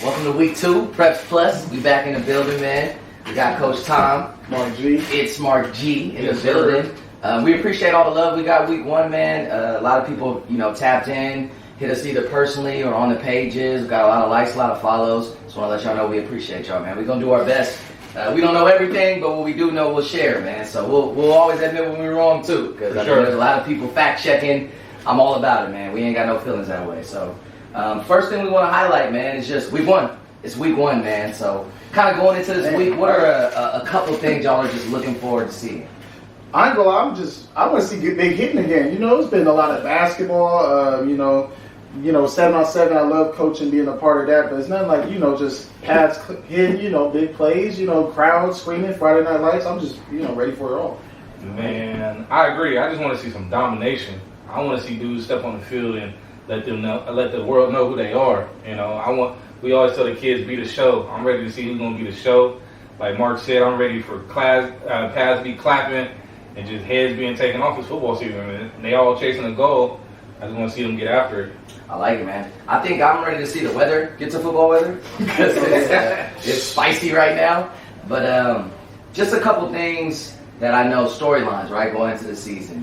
Welcome to week 2, Preps Plus. We back in the building, man. We got Coach Tom. Mark G. It's Mark G in the building. We appreciate all the love we got week 1, man. A lot of people, tapped in, hit us either personally or on the pages. We got a lot of likes, a lot of follows. Just want to let y'all know we appreciate y'all, man. We're going to do our best. We don't know everything, but what we do know, we'll share, man. So we'll always admit when we're wrong, too. Because there's a lot of people fact-checking. I'm all about it, man. We ain't got no feelings that way. So first thing we want to highlight, man, is just week 1. It's week 1, man. So kind of going into this week, what are a couple things y'all are just looking forward to seeing? I ain't gonna lie, I want to see big hitting again. It's been a lot of basketball. 7-on-7. I love coaching, being a part of that. But it's nothing like just pads hitting, big plays, crowds screaming, Friday Night Lights. I'm just ready for it all. Man, I agree. I just want to see some domination. I want to see dudes step on the field and let the world know who they are. We always tell the kids, be the show. I'm ready to see who's gonna be the show. Like Mark said, I'm ready for pads be clapping and just heads being taken off this football season. And they all chasing a goal. I just want to see them get after it. I like it, man. I think I'm ready to see the weather get to football weather because it's spicy right now. But just a couple things that I know, storylines, right, going into the season.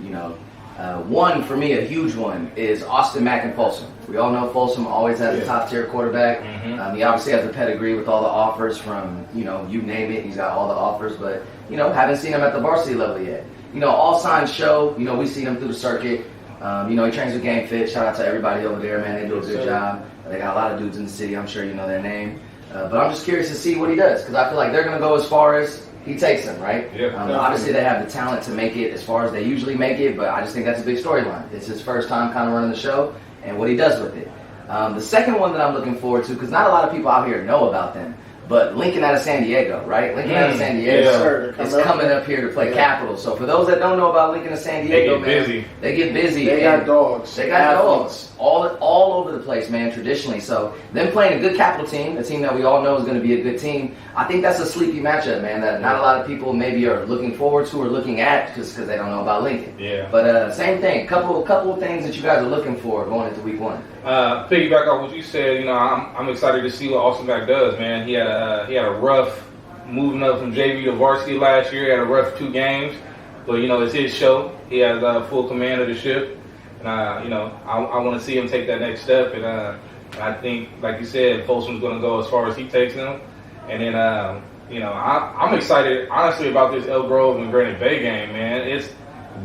One, for me, a huge one, is Austin Mack and Folsom. We all know Folsom always has a top-tier quarterback. Mm-hmm. He obviously has a pedigree with all the offers from, you name it. He's got all the offers, but, haven't seen him at the varsity level yet. All signs show, we see him through the circuit. He trains with Game Fit. Shout out to everybody over there, man. They do a good job. They got a lot of dudes in the city. I'm sure you know their name. But I'm just curious to see what he does because I feel like they're going to go as far as he takes them, right? Yeah, obviously, they have the talent to make it as far as they usually make it, but I just think that's a big storyline. It's his first time kind of running the show and what he does with it. The second one that I'm looking forward to, because not a lot of people out here know about them, but Lincoln out of San Diego, right? Lincoln out of San Diego is coming up here to play Capital. So for those that don't know about Lincoln of San Diego, they get busy. They got dogs. They got dogs all over the place, man, traditionally. So them playing a good Capital team, a team that we all know is going to be a good team, I think that's a sleepy matchup, man, that not a lot of people maybe are looking forward to or looking at just because they don't know about Lincoln. Yeah. But same thing, couple of things that you guys are looking for going into week 1. Piggyback off what you said, I'm excited to see what Austin Mack does, man. He had a rough moving up from JV to varsity last year. He had a rough 2 games, but it's his show. He has full command of the ship, and I want to see him take that next step. And I think, like you said, Folsom's going to go as far as he takes them. And then I'm excited honestly about this Elk Grove and Grande Bay game, man. It's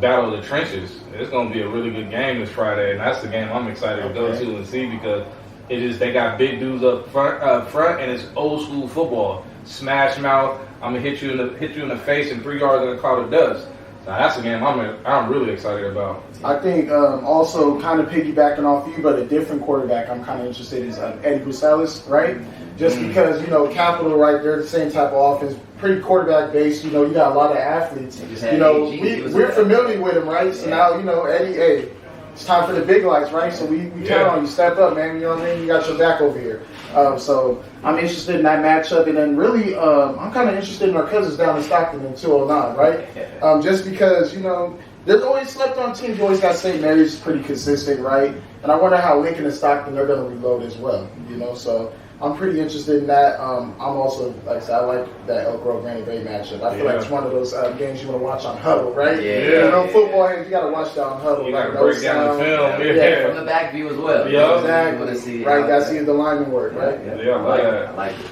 battle of the trenches. It's going to be a really good game this Friday, and that's the game I'm excited to go to and see because they got big dudes up front, and it's old school football. Smash mouth. I'm gonna hit you in the face in 3 yards in a cloud of dust. So that's a game I'm really excited about. I think also kind of piggybacking off you, but a different quarterback I'm kind of interested in is Eddie Brusalis, right? Just because Capital, right? They're the same type of offense, pretty quarterback based. You got a lot of athletes. We're familiar with him, right? So now Eddie, hey, it's time for the big lights, right? So we count on you. Step up, man. You know what I mean? You got your back over here. So I'm interested in that matchup. And then really, I'm kind of interested in our cousins down in Stockton in 209, right? Just because, there's always slept on teams. You always got St. Mary's pretty consistent, right? And I wonder how Lincoln and Stockton, they're going to reload as well, So I'm pretty interested in that. I'm also, like I said, I like that Elk Grove Grande Bay matchup. I feel like it's one of those games you want to watch on Huddle, right? Football games, you got to watch that on Huddle. You got to break down the film. From the back view as well. Exactly. Right, got to see the lineman work, right? I like it.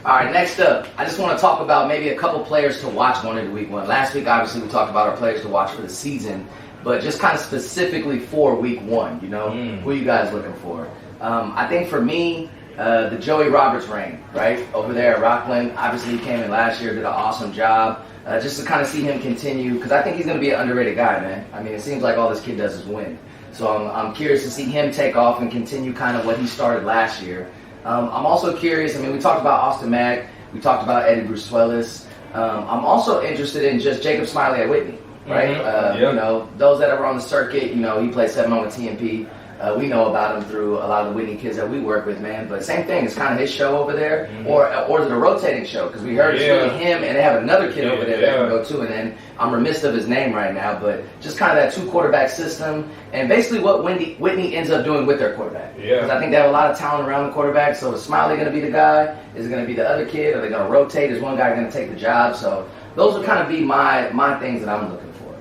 All right, next up, I just want to talk about maybe a couple players to watch going into week 1. Last week, obviously, we talked about our players to watch for the season, but just kind of specifically for week 1, who are you guys looking for? I think for me, the Joey Roberts reign, right, over there at Rockland. Obviously, he came in last year, did an awesome job. Just to kind of see him continue, because I think he's going to be an underrated guy, man. I mean, it seems like all this kid does is win. So I'm curious to see him take off and continue kind of what he started last year. I'm also curious, we talked about Austin Mack. We talked about Eddie Brusalis. I'm also interested in just Jacob Smiley at Whitney, right? Mm-hmm. Those that are on the circuit, he played 7 on with TMP. We know about him through a lot of the Whitney kids that we work with, man. But same thing, it's kind of his show over there, or is it a rotating show? Because we heard it's really him, and they have another kid over there that can go too. And then I'm remiss of his name right now, but just kind of that 2 quarterback system, and basically what Whitney ends up doing with their quarterback. Because I think they have a lot of talent around the quarterback. So is Smiley going to be the guy? Is it going to be the other kid? Are they going to rotate? Is one guy going to take the job? So those would kind of be my things that I'm looking for.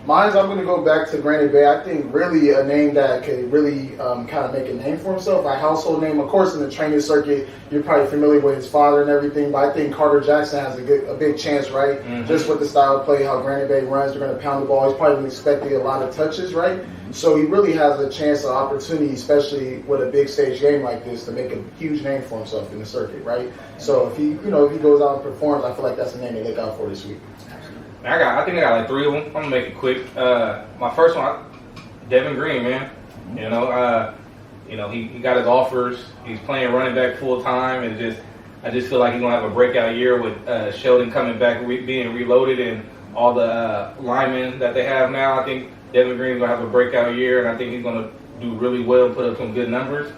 Mine's, I'm going to go back to Grande Bay. I think really a name that could really kind of make a name for himself, a household name. Of course, in the training circuit, you're probably familiar with his father and everything, but I think Carter Jackson has a big chance, right? Just with the style of play, how Grande Bay runs, they're going to pound the ball. He's probably expecting a lot of touches, right? So he really has a chance, an opportunity, especially with a big stage game like this, to make a huge name for himself in the circuit, right? So if he goes out and performs, I feel like that's a name to look out for this week. I think I got like 3 of them. I'm gonna make it quick. My first one, Devin Green, man. He got his offers. He's playing running back full time, and I just feel like he's gonna have a breakout year with Sheldon coming back, being reloaded, and all the linemen that they have now. I think Devin Green's gonna have a breakout year, and I think he's gonna do really well and put up some good numbers.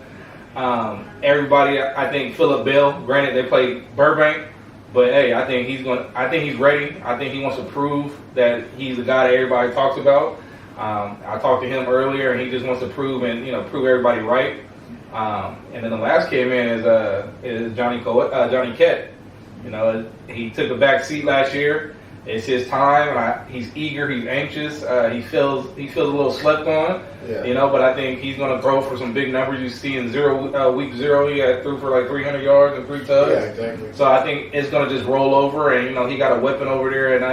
Everybody, I think Phillip Bell. Granted, they play Burbank. But hey, I think he's ready. I think he wants to prove that he's the guy that everybody talks about. I talked to him earlier, and he just wants to prove everybody right. And then the last kid, man, is Johnny Kett. He took a back seat last year. It's his time, and he's eager, he's anxious. He feels a little slept on, but I think he's going to throw for some big numbers. You see in week 0, he threw for like 300 yards and 3 tugs. Yeah, exactly. So I think it's going to just roll over, and he got a weapon over there, and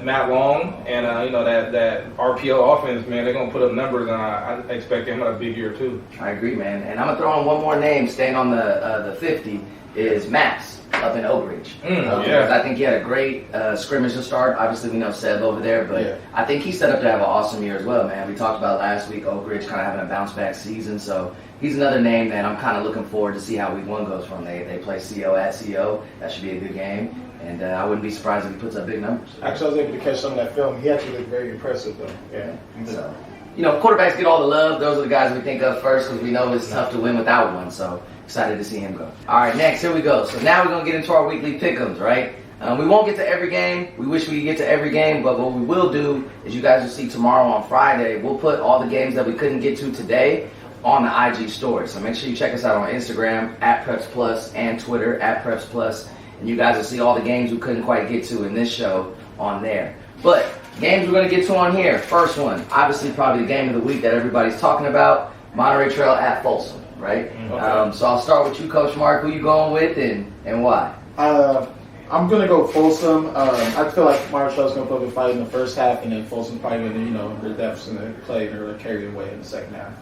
Matt Long, and that RPO offense, man, they're going to put up numbers, and I expect him to have a big year too. I agree, man. And I'm going to throw in one more name, staying on the 50, is Max up in Oak Ridge. I think he had a great scrimmage to start. Obviously, we know Seb over there, but I think he's set up to have an awesome year as well, man. We talked about last week, Oak Ridge kind of having a bounce-back season, so he's another name that I'm kind of looking forward to see how week 1 goes from. They play CO at CO. That should be a good game, and I wouldn't be surprised if he puts up big numbers. Actually, I was able to catch some of that film. He actually looked very impressive, though. Yeah. So, quarterbacks get all the love. Those are the guys we think of first because we know it's tough to win without one, so excited to see him go. All right, next, here we go. So now we're going to get into our weekly pick'ems, right? We won't get to every game. We wish we could get to every game, but what we will do is you guys will see tomorrow on Friday, we'll put all the games that we couldn't get to today on the IG story. So make sure you check us out on Instagram, @PrepsPlus, and Twitter, @PrepsPlus. And you guys will see all the games we couldn't quite get to in this show on there. But games we're going to get to on here. First one, obviously probably the game of the week that everybody's talking about, Monterey Trail at Folsom. Right? Okay. So I'll start with you, Coach Mark. Who you going with and why? I'm going to go Folsom. I feel like Monterey Trail's going to put up a fight in the first half, and then Folsom probably going to, their depths in the play, they're going to carry it away in the second half.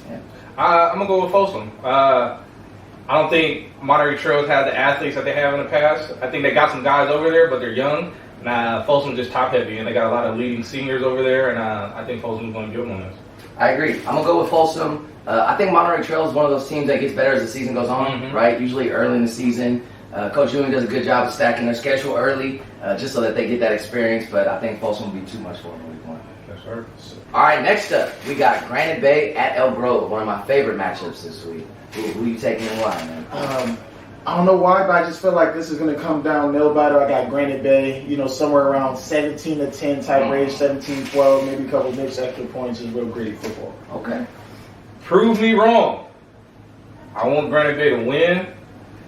Yeah. I'm going to go with Folsom. I don't think Monterey Trail's had the athletes that they have in the past. I think they got some guys over there, but they're young. And Folsom's just top heavy, and they got a lot of leading seniors over there, and I think Folsom's going to get them on this. I agree. I'm going to go with Folsom. I think Monterey Trail is one of those teams that gets better as the season goes on, right? Usually early in the season. Coach Ewing does a good job of stacking their schedule early just so that they get that experience, but I think Folsom will be too much for them in week 1. Yes, sir. All right, next up, we got Grande Bay at El Grove, one of my favorite matchups this week. Who you taking and why, man? I don't know why, but I just feel like this is going to come down nail biter. I got Grande Bay, somewhere around 17-10 type range, 17-12, maybe a couple mixed extra points, just real gritty football. Okay. Prove me wrong. I want Grande Bay to win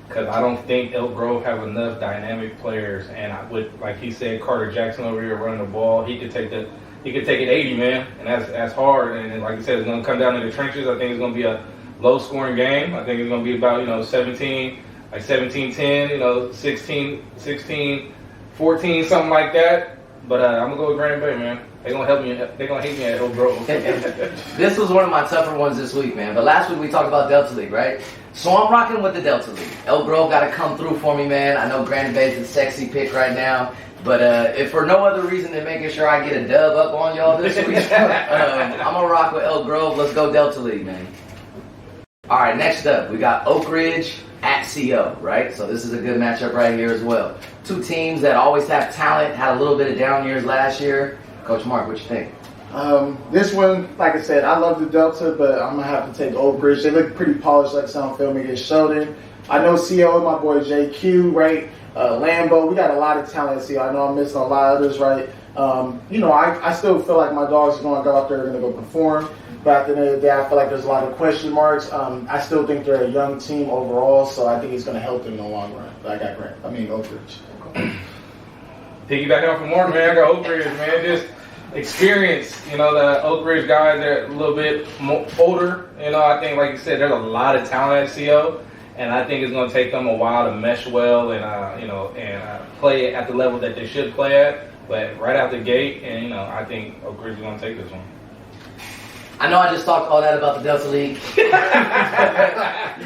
because I don't think Elk Grove have enough dynamic players. And like he said, Carter Jackson over here running the ball, he could take it 80, man, and that's hard. And like I said, it's going to come down to the trenches. I think it's going to be a low-scoring game. I think it's going to be about 17, like 17-10, 16-14, something like that. But I'm gonna go with Grande Bay, man. They're gonna help me. They're gonna hate me at Elk Grove. This was one of my tougher ones this week, man. But last week we talked about Delta League, right? So I'm rocking with the Delta League. Elk Grove got to come through for me, man. I know Grande Bay's the sexy pick right now. But if for no other reason than making sure I get a dub up on y'all this week, I'm going to rock with Elk Grove. Let's go Delta League, man. All right, next up, we got Oak Ridge at CO, right? So this is a good matchup right here as well. Two teams that always have talent, had a little bit of down years last year. Coach Mark, what you think? This one, like I said, I love the Delta, but I'm gonna have to take Oak Ridge. They look pretty polished, like sound film against Sheldon. I know CO, my boy JQ, right? Lambo, we got a lot of talent at CO. I know I'm missing a lot of others, right? I still feel like my dogs are going to go out there and going to go perform. But at the end of the day, I feel like there's a lot of question marks. I still think they're a young team overall, so I think it's going to help them in the long run. But I got Oak Ridge. Piggybacking off of Morton, man, I got Oak Ridge, man. Just experience, the Oak Ridge guys, they're a little bit more older. I think, like you said, there's a lot of talent at CO. And I think it's going to take them a while to mesh well and play at the level that they should play at. But right out the gate, and I think Oak Ridge is going to take this one. I know I just talked all that about the Delta League. I'm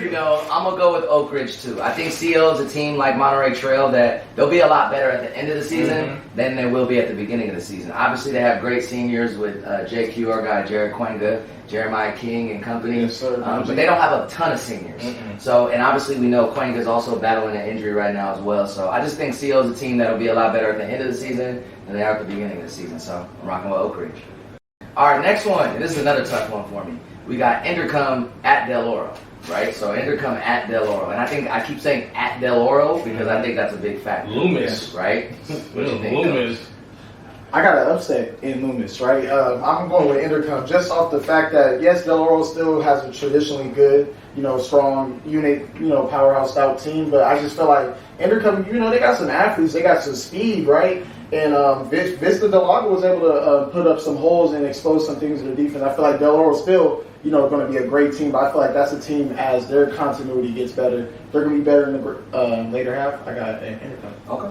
going to go with Oak Ridge too. I think CO is a team like Monterey Trail that they'll be a lot better at the end of the season than they will be at the beginning of the season. Obviously, they have great seniors with JQ, our guy, Jared Quenga, Jeremiah King and company. Yes, sir. But they don't have a ton of seniors. So, and obviously we know Quenga is also battling an injury right now as well. So I just think CO is a team that'll be a lot better at the end of the season than they are at the beginning of the season. So I'm rocking with Oak Ridge. All right, next one. This is another tough one for me. We got Endercom at Del Oro, right? So Endercom at Del Oro. And I keep saying at Del Oro because I think that's a big factor. Loomis. Right? What you think, Loomis. I got an upset in Loomis, right? I'm going with Endercom just off the fact that, yes, Del Oro still has a traditionally good, strong unit, powerhouse style team, but I just feel like Endercom, they got some athletes, they got some speed, right? And Vista Del Lago was able to put up some holes and expose some things in the defense. I feel like Del Oro still, going to be a great team, but I feel like that's a team as their continuity gets better. They're going to be better in the later half. I got Endercom. Okay.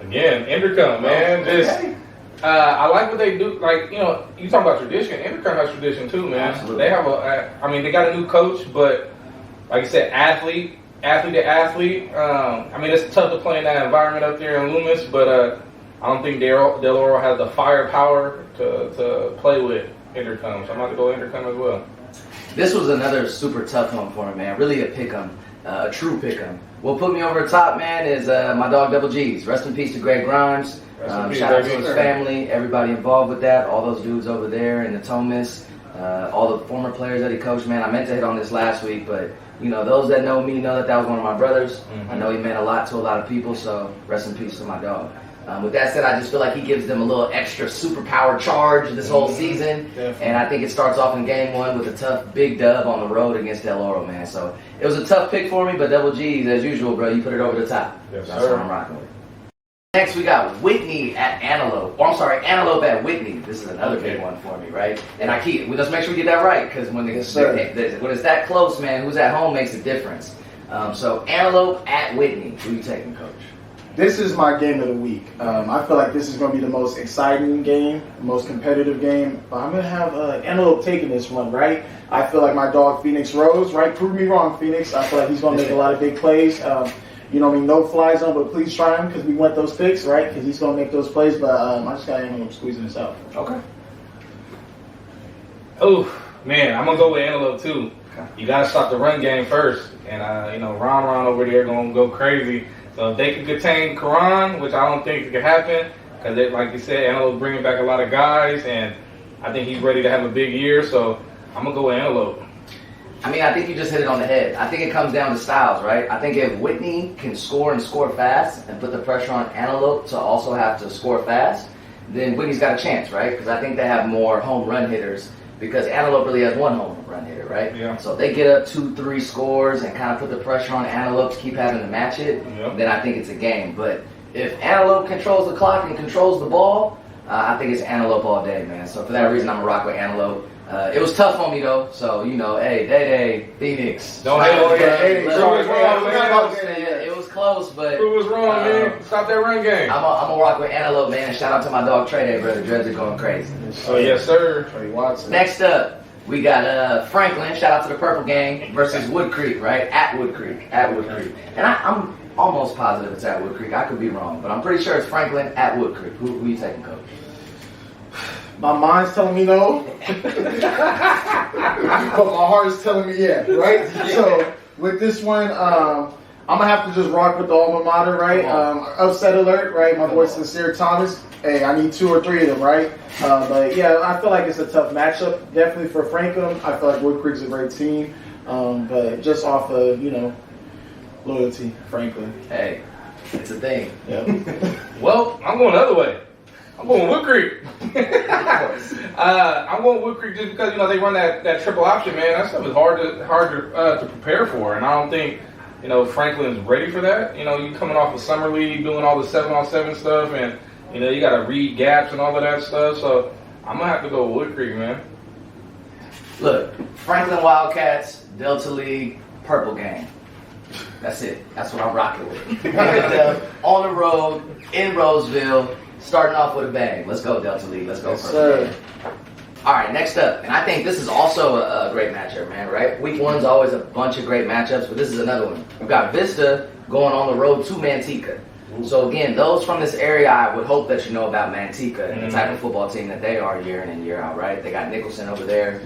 Again, Endercom, man. Okay. I like what they do. Like, you talk about tradition. Endercom has tradition too, man. Absolutely. They have they got a new coach, but like I said, athlete to athlete. It's tough to play in that environment up there in Loomis, but I don't think Del Oro has the firepower to play with Endercom. So I'm about to go Endercom as well. This was another super tough one for me, man. Really a pick 'em, a true pick 'em. What put me over the top, man, is my dog Double G's. Rest in peace to Greg Grimes. Shout out to his family, everybody involved with that, all those dudes over there in the Thomas, all the former players that he coached, man. I meant to hit on this last week, but those that know me know that was one of my brothers. I know he meant a lot to a lot of people, so rest in peace to my dog. With that said, I just feel like he gives them a little extra superpower charge this whole season. Definitely. And I think it starts off in game one with a tough big dub on the road against Del Oro, man. So it was a tough pick for me, but Double G's, as usual, bro, you put it over the top. Yes, That's sir. what I'm rocking with. Next, we got Whitney at Antelope. Antelope at Whitney. This is another big one for me, right? And let's make sure we get that right, because when it's that close, man, who's at home makes a difference. So Antelope at Whitney. Who you taking, Coach? This is my game of the week. I feel like this is going to be the most exciting game, the most competitive game. But I'm going to have Antelope taking this one, right? I feel like my dog Phoenix Rose, right? Prove me wrong, Phoenix. I feel like he's going to make a lot of big plays. No fly zone, but please try him because we want those picks, right? Because he's going to make those plays. But I just got Antelope squeezing this out. Okay. Oh, man, I'm going to go with Antelope too. You got to stop the run game first. And, Ron over there going to go crazy. So if they can contain Karan, which I don't think could happen, because like you said, Antelope's bringing back a lot of guys, and I think he's ready to have a big year. So I'm going to go with Antelope. I think you just hit it on the head. I think it comes down to styles, right? I think if Whitney can score and score fast and put the pressure on Antelope to also have to score fast, then Whitney's got a chance, right? Because I think they have more home run hitters because Antelope really has one home run hitter, right? Yeah. So if they get up 2-3 scores and kind of put the pressure on Antelope to keep having to match it, then I think it's a game. But if Antelope controls the clock and controls the ball, I think it's Antelope all day, man. So for that reason, I'm going to rock with Antelope. It was tough on me, though. So, hey, Day-Day, Phoenix. Don't hate on Hey, It was close, but... Who was wrong, man? Stop that run game. I'm going to rock with Antelope, man. Shout out to my dog, Trey Day, brother. Dreads are going crazy. Oh, yes, sir. Trey Watson. Next up, we got Franklin. Shout out to the Purple Gang versus Wood Creek, right? At Wood Creek. And I'm almost positive it's at Wood Creek. I could be wrong, but I'm pretty sure it's Franklin at Wood Creek. Who you taking, Coach? My mind's telling me no, but my heart is telling me yeah, right? So with this one, I'm gonna have to just rock with the alma mater, right? Upset alert, right? My boy Sincere Thomas. Hey, I need 2 or 3 of them, right? But yeah, I feel like it's a tough matchup. Definitely for Franklin. I feel like Wood Creek's a great team, but just off of loyalty, Franklin. Hey, it's a thing. Yeah. Well, I'm going the other way. I'm going Wood Creek. I'm going Wood Creek just because they run that triple option, man. That stuff is hard to prepare for, and I don't think Franklin's ready for that. You coming off a summer league, doing all the 7-on-7 stuff, and you got to read gaps and all of that stuff. So I'm gonna have to go with Wood Creek, man. Look, Franklin Wildcats, Delta League, Purple Gang. That's it. That's what I'm rocking with. On the road in Roseville. Starting off with a bang. Let's go, Delta League. Let's go. Yes, sir. All right, next up. And I think this is also a great matchup, man, right? Week 1's always a bunch of great matchups, but this is another one. We've got Vista going on the road to Manteca. So, again, those from this area, I would hope that you know about Manteca and the type of football team that they are year in and year out, right? They got Nicholson over there.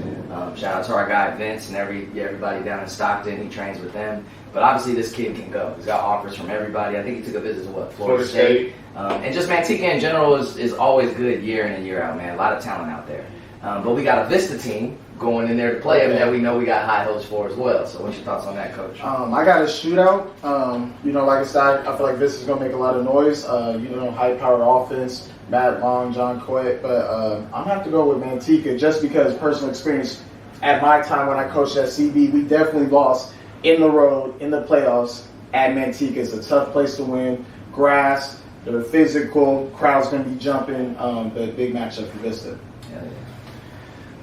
Shout out to our guy Vince and everybody down in Stockton. He trains with them. But obviously, this kid can go. He's got offers from everybody. I think he took a visit to Florida State. And just Manteca in general is always good year in and year out, man. A lot of talent out there. But we got a Vista team going in there to play them that we know we got high hopes for as well. So what's your thoughts on that, Coach? I got a shootout. Like I said, I feel like Vista's going to make a lot of noise. High-powered offense, Matt Long, John Coet. But I'm going to have to go with Manteca just because personal experience. At my time when I coached at CB, we definitely lost in the road, in the playoffs at Manteca. It's a tough place to win. Grass, they're physical, crowd's going to be jumping. The big matchup for Vista.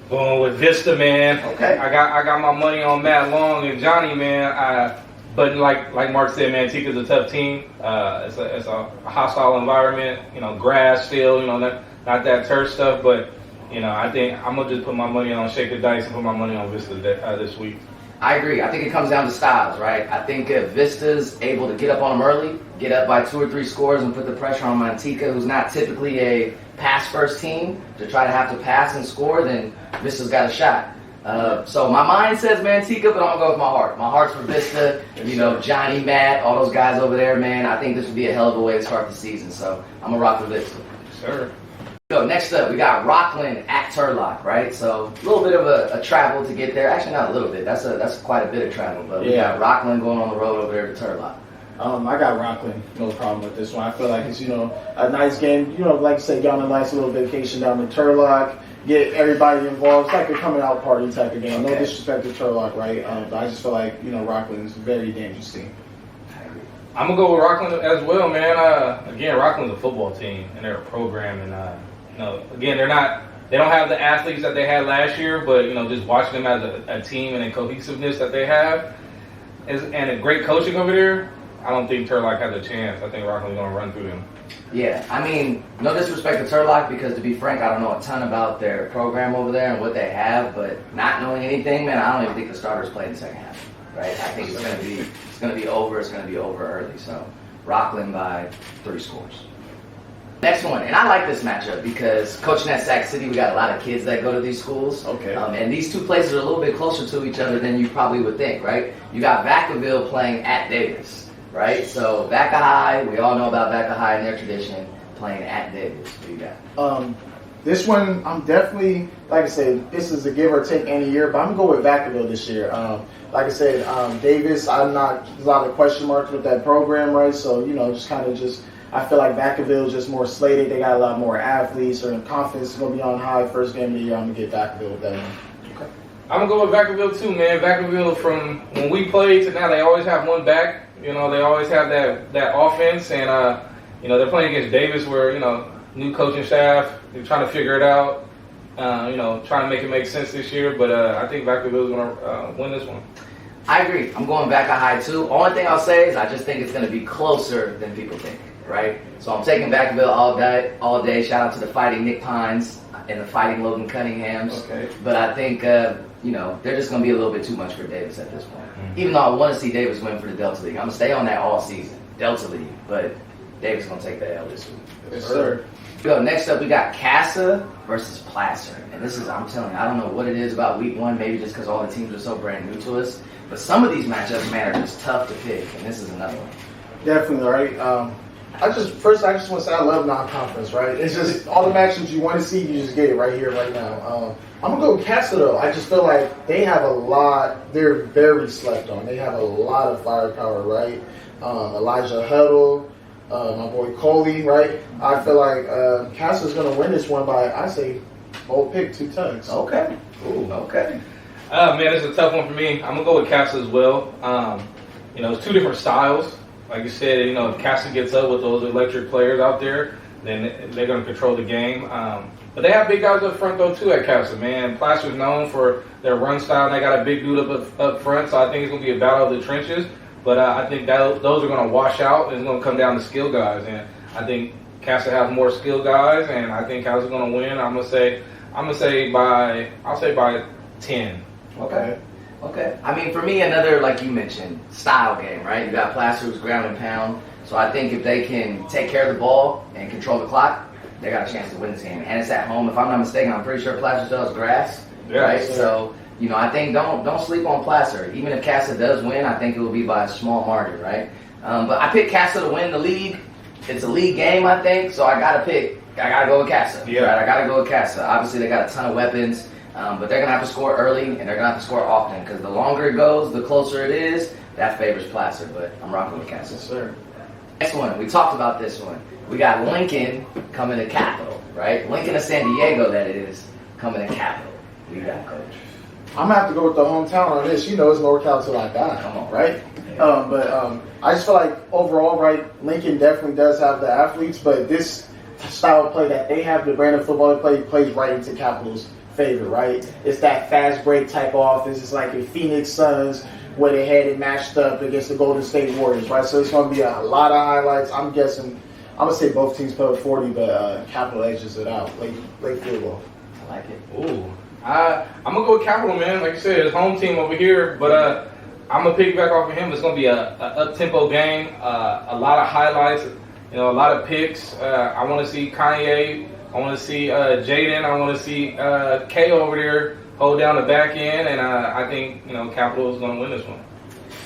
Going with Vista, man. Okay. I got my money on Matt Long and Johnny, man. But like Mark said, Manteca's a tough team. It's a hostile environment. Grass still. Not that turf stuff. But I think I'm gonna just put my money on shake the dice and put my money on Vista this week. I agree. I think it comes down to styles, right? I think if Vista's able to get up on them early, get up by 2 or 3 scores and put the pressure on Manteca, who's not typically a pass-first team, to try to have to pass and score, then Vista's got a shot. So my mind says Manteca, but I'm going to go with my heart. My heart's for Vista. Johnny, Matt, all those guys over there, man. I think this would be a hell of a way to start the season. So I'm going to rock with Vista. Sure. So next up, we got Rockland at Turlock, right? So a little bit of a travel to get there. Actually, not a little bit. That's quite a bit of travel. But we got Rockland going on the road over there to Turlock. I got Rockland. No problem with this one. I feel like it's, a nice game. Like you said, get on a nice little vacation down to Turlock. Get everybody involved. It's like a coming out party type of game. No disrespect to Turlock, right? But I just feel like, Rockland is a very dangerous team. I'm going to go with Rockland as well, man. Again, Rockland's a football team, and they're a program, and again, they don't have the athletes that they had last year, but just watching them as a team and a cohesiveness that they have, and a great coaching over there, I don't think Turlock has a chance. I think Rockland's going to run through them. Yeah, I mean, no disrespect to Turlock, because to be frank, I don't know a ton about their program over there and what they have, but not knowing anything, man, I don't even think the starters play in the second half, right? I think it's going to be over early. So Rockland by 3 scores. Next one, and I like this matchup because coaching at Sac City, we got a lot of kids that go to these schools. Okay. And these two places are a little bit closer to each other than you probably would think, right? You got Vacaville playing at Davis, right? So Vaca High, we all know about Vaca High and their tradition, playing at Davis. What do you got? This one, I'm definitely, like I said, this is a give or take any year, but I'm going to go with Vacaville this year. Like I said, Davis, there's a lot of question marks with that program, right? So, I feel like Vacaville is just more slated. They got a lot more athletes, or confidence is going to be on high. First game of the year, I'm going to get Vacaville with that one. Okay. I'm going to go with Vacaville too, man. Vacaville, from when we played to now, they always have one back. They always have that offense, and they're playing against Davis, where new coaching staff, they're trying to figure it out. Trying to make it make sense this year, but I think Vacaville is going to win this one. I agree. I'm going Vaca High too. Only thing I'll say is I just think it's going to be closer than people think, right? So I'm taking Vacaville all day. Shout out to the Fighting Nick Pines and the Fighting Logan Cunninghams. Okay. But I think, they're just going to be a little bit too much for Davis at this point. Mm-hmm. Even though I want to see Davis win for the Delta League. I'm going to stay on that all season, Delta League. But Davis going to take the L this week. Yes, sir. Next up, we got Casa versus Placer. And this is, I'm telling you, I don't know what it is about week 1, maybe just because all the teams are so brand new to us. But some of these matchups, man, are just tough to pick, and this is another one. Definitely, right? I just want to say I love non-conference, right? It's just all the matchups you want to see, you just get it right here, right now. I'm going to go with Casa, though. I just feel like they have a lot. They're very slept on. They have a lot of firepower, right? Elijah Huddle, my boy Coley, right? I feel like Casa's going to win this one by, I say, bold pick, 2 tugs. Okay. Ooh, okay. Man, it's a tough one for me. I'm going to go with Casa as well. It's 2 different styles. Like you said, if Casa gets up with those electric players out there, then they're going to control the game. But they have big guys up front, though, too, at Casa, man. Placer's known for their run style, and they got a big dude up front, so I think it's going to be a battle of the trenches. But I think those are going to wash out, and it's going to come down to skill guys. And I think Casa has more skill guys, and I think Casa's going to win. I'll say by 10. Okay. I mean, for me, another, like you mentioned, style game, right? You got Placer who's ground and pound. So I think if they can take care of the ball and control the clock, they got a chance to win this game. And it's at home. If I'm not mistaken, I'm pretty sure Placer still has grass, right? Sure. So, I think don't sleep on Placer. Even if Casa does win, I think it will be by a small margin, right? But I picked Casa to win the league. It's a league game, I think, so I got to go with Casa. Yeah. Right? I got to go with Casa. Obviously, they got a ton of weapons. But they're going to have to score early, and they're going to have to score often, because the longer it goes, the closer it is. That favors Placer, but I'm rocking with Casa. Yes, sir. Next one, we talked about this one. We got Lincoln coming to Capital, right? Lincoln to San Diego, that is, coming to Capital. What do you got, Coach? I'm going to have to go with the hometown on this. It's NorCal till I die. Come on. Right? But I just feel like overall, right, Lincoln definitely does have the athletes, but this style of play that they have, the brand of football they play, plays right into Capital's favor, right? It's that fast break type of offense. It's like the Phoenix Suns where they had it matched up against the Golden State Warriors, right? So it's going to be a lot of highlights. I'm guessing, I'm going to say both teams put up 40, but Capital edges it out. Late field goal. I like it. Ooh. I'm going to go with Capital, man. Like you said, it's home team over here, but I'm going to piggyback off of him. It's going to be a up-tempo game, a lot of highlights, a lot of picks. I want to see Kanye. I want to see Jaden. I want to see Kay over there hold down the back end, and I think Capital is going to win this one.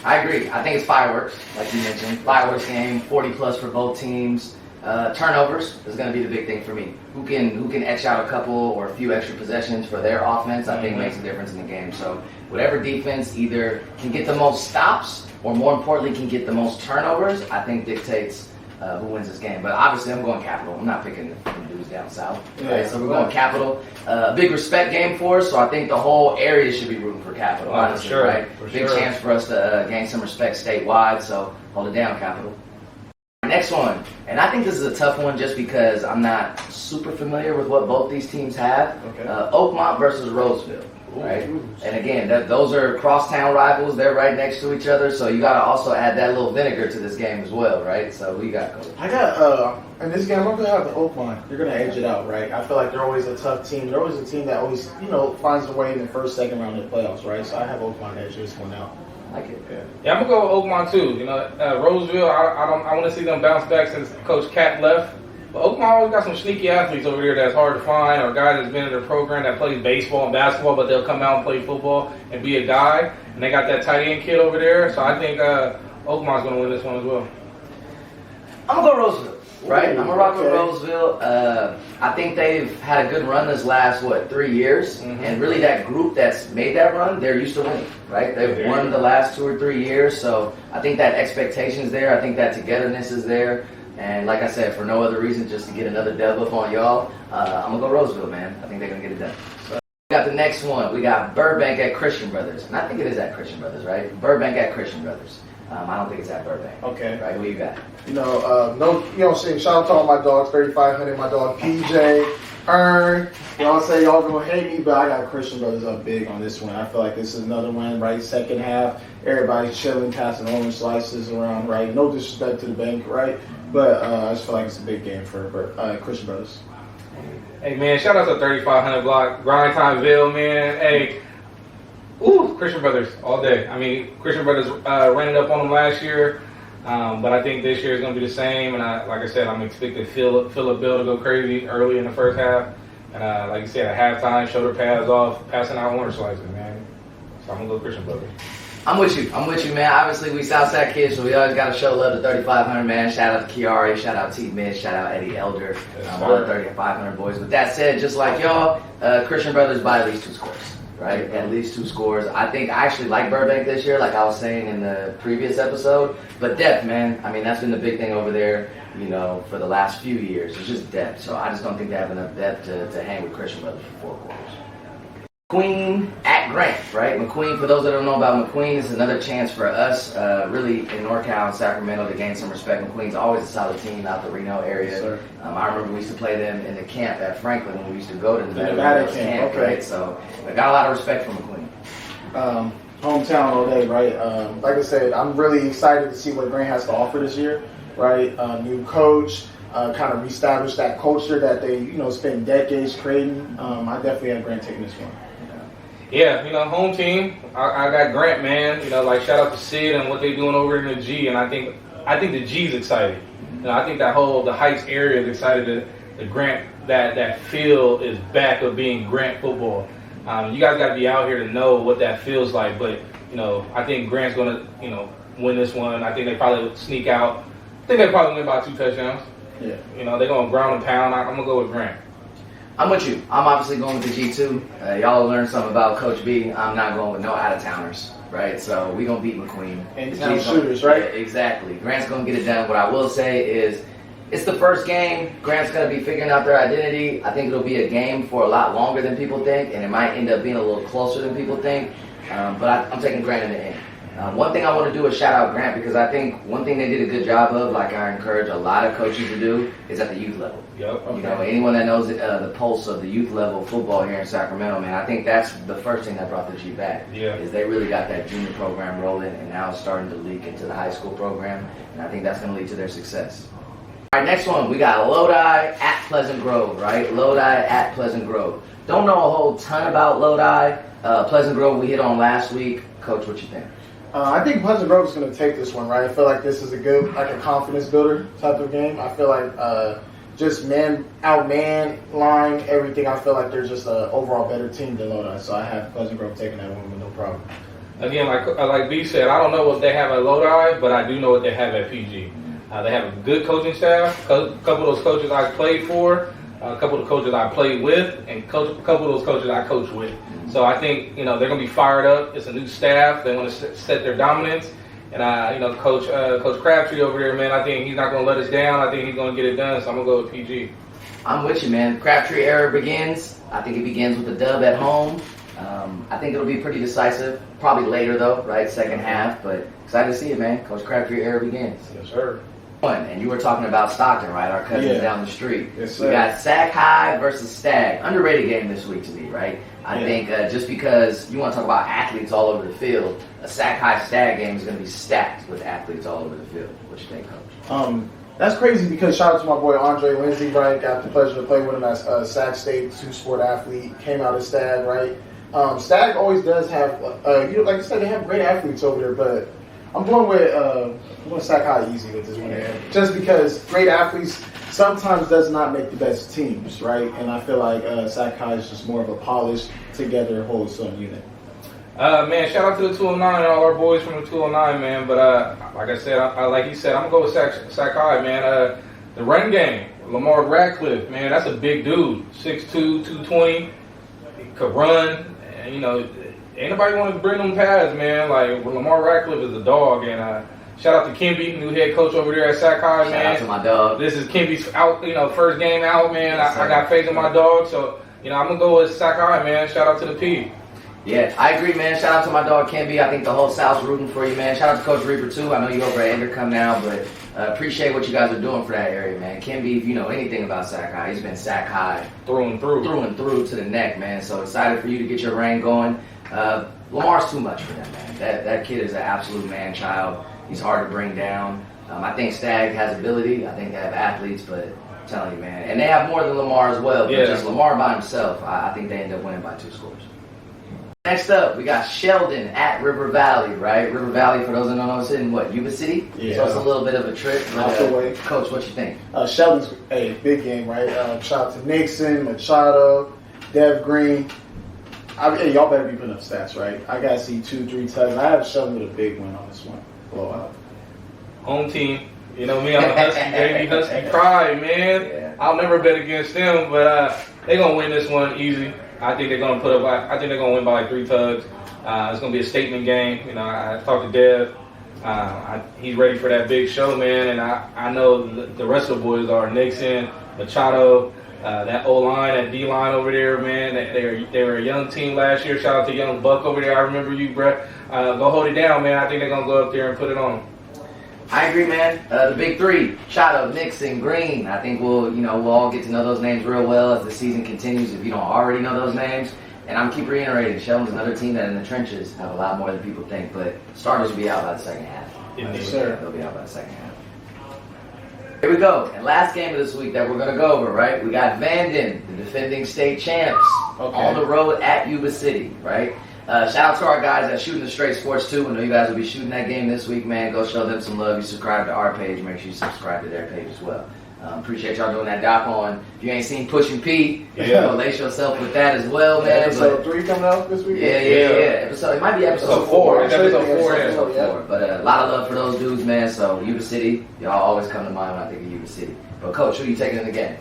I agree. I think it's fireworks, like you mentioned. Fireworks game, 40+ for both teams. Turnovers is going to be the big thing for me. Who can etch out a couple or a few extra possessions for their offense, I think makes a difference in the game. So whatever defense either can get the most stops or, more importantly, can get the most turnovers, I think dictates who wins this game. But obviously, I'm going Capital. I'm not picking the dudes down south. Right? So we're going Capital. Big respect game for us, so I think the whole area should be rooting for Capital, honestly, sure, right? Big chance for us to gain some respect statewide, so hold it down, Capital. Next one, and I think this is a tough one just because I'm not super familiar with what both these teams have. Oakmont versus Roseville. Right, and again, those are crosstown rivals. They're right next to each other, so you got to also add that little vinegar to this game as well, right? So who you got, Coach? I got in this game, I'm gonna have the Oakmont. You're gonna edge it out, right? I feel like they're always a tough team. They're always a team that always, finds a way in the first, second round of the playoffs, right? So I have Oakmont edge this one out. I like it. Yeah, I'm gonna go with Oakmont too. Roseville, I want to see them bounce back since Coach Cat left. But Oakmont always got some sneaky athletes over here that's hard to find, or a guy that's been in their program that plays baseball and basketball, but they'll come out and play football and be a guy. And they got that tight end kid over there, so I think Oakmont's going to win this one as well. I'm going to go Roseville, right? I'm going to rock with Roseville. I think they've had a good run this last, 3 years? And really that group that's made that run, they're used to winning, right? They've won the last 2 or 3 years, so I think that expectation's there. I think that togetherness is there. And like I said, for no other reason, just to get another dub up on y'all, I'm going to go Roseville, man. I think they're going to get it done. So, we got the next one. We got Burbank at Christian Brothers. And I think it is at Christian Brothers, right? Burbank at Christian Brothers. I don't think it's at Burbank. Okay. Right, what you got? Shout out to all my dogs, 3,500, my dog PJ, Ern. Y'all say y'all gonna hate me, but I got Christian Brothers up big on this one. I feel like this is another one, right? Second half, everybody's chilling, passing orange slices around, right? No disrespect to the bank, right? But I just feel like it's a big game for Christian Brothers. Hey, man, shout out to 3,500 block, Grindtimeville, man. Hey, Christian Brothers all day. I mean, Christian Brothers ran it up on them last year, but I think this year is going to be the same. And like I said, I'm expecting Philip Bill to go crazy early in the first half. And like you said, at halftime, shoulder pads off, passing out orange slices, man. So I'm going to go Christian Brothers. I'm with you, man. Obviously, we Southside kids, so we always got to show love to 3,500, man. Shout out to Kiari, shout out T. Mitch, shout out Eddie Elder, all the 3,500 boys. With that said, just like y'all, Christian Brothers by at least 2 scores, right? At least 2 scores. I think I actually like Burbank this year, like I was saying in the previous episode. But depth, man. I mean, that's been the big thing over there, you know, for the last few years. It's just depth. So I just don't think they have enough depth to hang with Christian Brothers for 4 quarters. McQueen at Grant, right? McQueen, for those that don't know about McQueen, is another chance for us, really in NorCal and Sacramento, to gain some respect. McQueen's always a solid team out the Reno area. Yes, I remember we used to play them in the camp at Franklin when we used to go to the Nevada camp, okay. Right? So I got a lot of respect for McQueen. Hometown all day, right? Like I said, I'm really excited to see what Grant has to offer this year, right? New coach, kind of reestablish that culture that they, you know, spent decades creating. I definitely have Grant taking this one. Yeah, you know, home team. I got Grant, man. You know, like shout out to Sid and what they're doing over in the G, and I think the G's excited. You know, I think the Heights area is excited that Grant that feel is back of being Grant football. You guys got to be out here to know what that feels like. But you know, I think Grant's gonna win this one. I think they probably sneak out. I think they probably win by 2 touchdowns. Yeah. You know, they're gonna ground and pound. I'm gonna go with Grant. I'm with you. I'm obviously going with the G2. Y'all learned something about Coach B. I'm not going with no out-of-towners, right? So we're going to beat McQueen. And town shooters, right? Yeah, exactly. Grant's going to get it done. What I will say is it's the first game. Grant's going to be figuring out their identity. I think it'll be a game for a lot longer than people think, and it might end up being a little closer than people think. But I'm taking Grant in the end. One thing I want to do is shout out Grant, because I think one thing they did a good job of, like I encourage a lot of coaches to do, is at the youth level. Yep. Okay. You know, anyone that knows the pulse of the youth level football here in Sacramento, man, I think that's the first thing that brought the G back. Yeah. Is they really got that junior program rolling, and now it's starting to leak into the high school program, and I think that's going to lead to their success. All right, next one, we got Lodi at Pleasant Grove, right? Lodi at Pleasant Grove. Don't know a whole ton about Lodi. Pleasant Grove we hit on last week. Coach, what you think? I think Pleasant Grove is going to take this one, right? I feel like this is a good, like a confidence builder type of game. I feel like just man line, everything. I feel like they're just an overall better team than Lodi. So I have Pleasant Grove taking that one with no problem. Again, like B said, I don't know what they have at Lodi, but I do know what they have at PG. They have a good coaching staff. A couple of those coaches I played for, a couple of the coaches I played with, and a couple of those coaches I coach with. So I think they're going to be fired up. It's a new staff. They want to set their dominance. And Coach Crabtree over there, man, I think he's not going to let us down. I think he's going to get it done. So I'm going to go with PG. I'm with you, man. Crabtree era begins. I think it begins with a dub at home. I think it'll be pretty decisive. Probably later though, right? Second half. But excited to see it, man. Coach Crabtree era begins. Yes, sir. And you were talking about Stockton, right? Our cousins down the street. Yes, sir. We got Sac High versus Stagg. Underrated game this week to me, right? I think just because you want to talk about athletes all over the field, a Sac High Stagg game is going to be stacked with athletes all over the field. What you think, Coach? That's crazy because shout out to my boy Andre Lindsay, right? Got the pleasure to play with him at Sac State, 2-sport athlete. Came out of Stagg, right? Stagg always does have, like you said, they have great athletes over there, but I'm going with Sac High easy with this one. Just because great athletes sometimes does not make the best teams, right? And I feel like Sac High is just more of a polished, together, wholesome unit. Man, shout out to the 209 and all our boys from the 209, man. But like I said, like he said, I'm going to go with Sac High, man. The run game, Lamar Radcliffe, man, that's a big dude. 6'2", 220, he could run. And, ain't nobody want to bring them pads, man. Like, Lamar Radcliffe is a dog. And shout out to Kimby, new head coach over there at Sac High, man. Shout out to my dog. This is Kimby's out, first game out, man. I got faith in my dog. So, I'm going to go with Sac High, man. Shout out to the P. Yeah, I agree, man. Shout out to my dog, Kimby. I think the whole South's rooting for you, man. Shout out to Coach Reaper, too. I know you're over at Endercom now, but appreciate what you guys are doing for that area, man. Kimby, if you know anything about Sac High, he's been Sac High through and through to the neck, man. So excited for you to get your reign going. Lamar's too much for them, man. That kid is an absolute man-child. He's hard to bring down. I think Stagg has ability. I think they have athletes, but I'm telling you, man. And they have more than Lamar as well. But just Lamar by himself, I think they end up winning by 2 scores. Next up, we got Sheldon at River Valley, right? River Valley, for those that don't know, it's in Yuba City? Yeah. So it's a little bit of a trip. Off the way. Coach, what you think? Sheldon's a big game, right? Shout out to Nixon, Machado, Dev Green. Hey, y'all better be putting up stats, right? I gotta see 2-3 touchdowns. I have Sheldon with a big win on this one. Blowout. Home team. You know me, I'm a Husky, baby. Husky pride, man. Yeah. I'll never bet against them, but they're going to win this one easy. I think they're going to win by like 3 tugs. It's going to be a statement game. You know, I talked to Dev. He's ready for that big show, man. And I know the rest of the boys are Nixon, Machado, that O-line, that D-line over there, man. They were a young team last year. Shout out to Young Buck over there. I remember you, Brett. Go hold it down, man. I think they're going to go up there and put it on them. I agree, man. The big three: Machado, Nixon, Green. I think we'll all get to know those names real well as the season continues. If you don't already know those names, and I'm keep reiterating, Sheldon's another team that in the trenches have a lot more than people think. But starters will be out by the second half. Yes, sir. They'll be out by the second half. Here we go. And last game of this week that we're gonna go over, right? We got Vanden, the defending state champs, on the road at Yuba City, right? Shout out to our guys at Shooting the Straight Sports 2. I know you guys will be shooting that game this week, man. Go show them some love. You subscribe to our page. Make sure you subscribe to their page as well. Appreciate y'all doing that doc on. If you ain't seen Pushing P, lace yourself with that as well, man. Episode 3 coming out this week? Yeah. It might be episode 4. It's episode 4. But a lot of love for those dudes, man. So Yuba City, y'all always come to mind when I think of Yuba City. But Coach, who you taking in the game?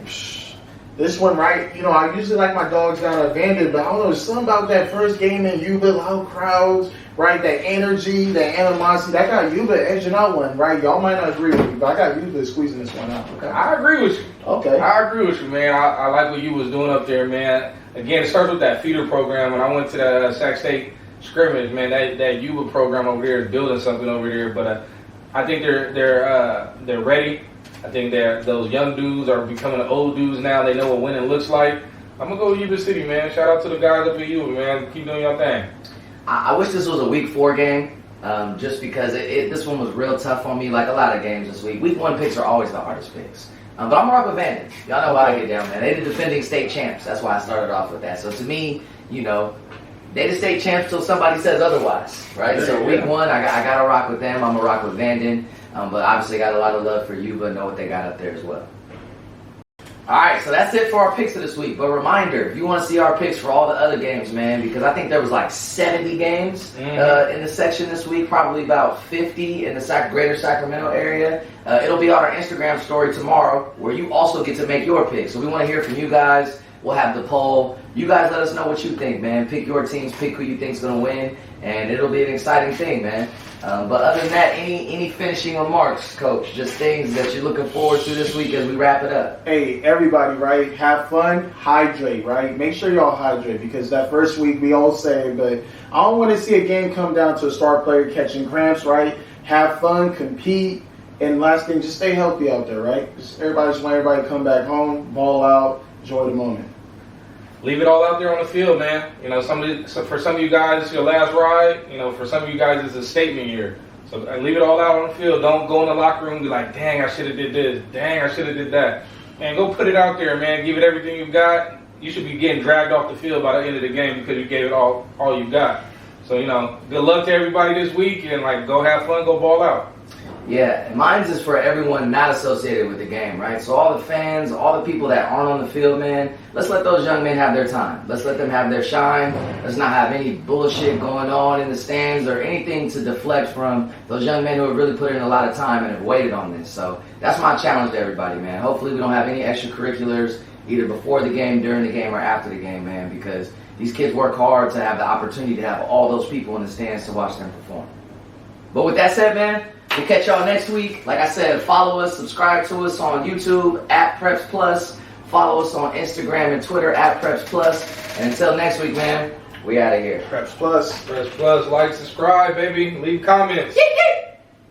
This one, right? You know, I usually like my dogs down at Vanden, but I don't know, there's something about that first game in Yuba, loud crowds, right? That energy, that animosity, that got Yuba edging out one, right? Y'all might not agree with me, but I got Yuba squeezing this one out. Okay. I agree with you. Okay. I agree with you, man. I like what you was doing up there, man. Again, it starts with that feeder program. When I went to the Sac State scrimmage, man, that Yuba program over there is building something over there. But I think they're ready. I think that those young dudes are becoming the old dudes now. They know what winning looks like. I'm going to go with Yuba City, man. Shout out to the guys up at Yuba, man. Keep doing your thing. I wish this was a week 4 game, just because this one was real tough on me, like a lot of games this week. Week 1 picks are always the hardest picks. But I'm going to rock with Vanden. Y'all know how I get down, man. They the defending state champs. That's why I started off with that. So to me, you know, they the state champs till somebody says otherwise, right? So week 1, I got to rock with them. I'm going to rock with Vanden. But obviously got a lot of love for Yuba, know what they got up there as well. Alright, so that's it for our picks of this week. But reminder, if you want to see our picks for all the other games, man, because I think there was like 70 games in the section this week, probably about 50 in the greater Sacramento area. It'll be on our Instagram story tomorrow, where you also get to make your picks. So we want to hear from you guys. We'll have the poll. You guys let us know what you think, man. Pick your teams, pick who you think's going to win, and it'll be an exciting thing, man. But other than that, any finishing remarks, Coach? Just things that you're looking forward to this week as we wrap it up. Hey, everybody, right? Have fun, hydrate, right? Make sure y'all hydrate, because that first week we all say, but I don't want to see a game come down to a star player catching cramps, right? Have fun, compete, and last thing, just stay healthy out there, right? Just want everybody to come back home, ball out, enjoy the moment. Leave it all out there on the field, man. You know, for some of you guys, it's your last ride. You know, for some of you guys, it's a statement year. So leave it all out on the field. Don't go in the locker room and be like, dang, I should have did this. Dang, I should have did that. Man, go put it out there, man. Give it everything you've got. You should be getting dragged off the field by the end of the game because you gave it all you got. So, you know, good luck to everybody this week, and, like, go have fun, go ball out. Yeah, mine's is for everyone not associated with the game, right? So all the fans, all the people that aren't on the field, man, let's let those young men have their time. Let's let them have their shine. Let's not have any bullshit going on in the stands or anything to deflect from those young men who have really put in a lot of time and have waited on this. So that's my challenge to everybody, man. Hopefully we don't have any extracurriculars either before the game, during the game, or after the game, man, because these kids work hard to have the opportunity to have all those people in the stands to watch them perform. But with that said, man, we'll catch y'all next week. Like I said, follow us, subscribe to us on YouTube at Preps Plus. Follow us on Instagram and Twitter at Preps Plus. And until next week, man, we out of here. Preps Plus. Preps Plus, like, subscribe, baby. Leave comments. Yeah.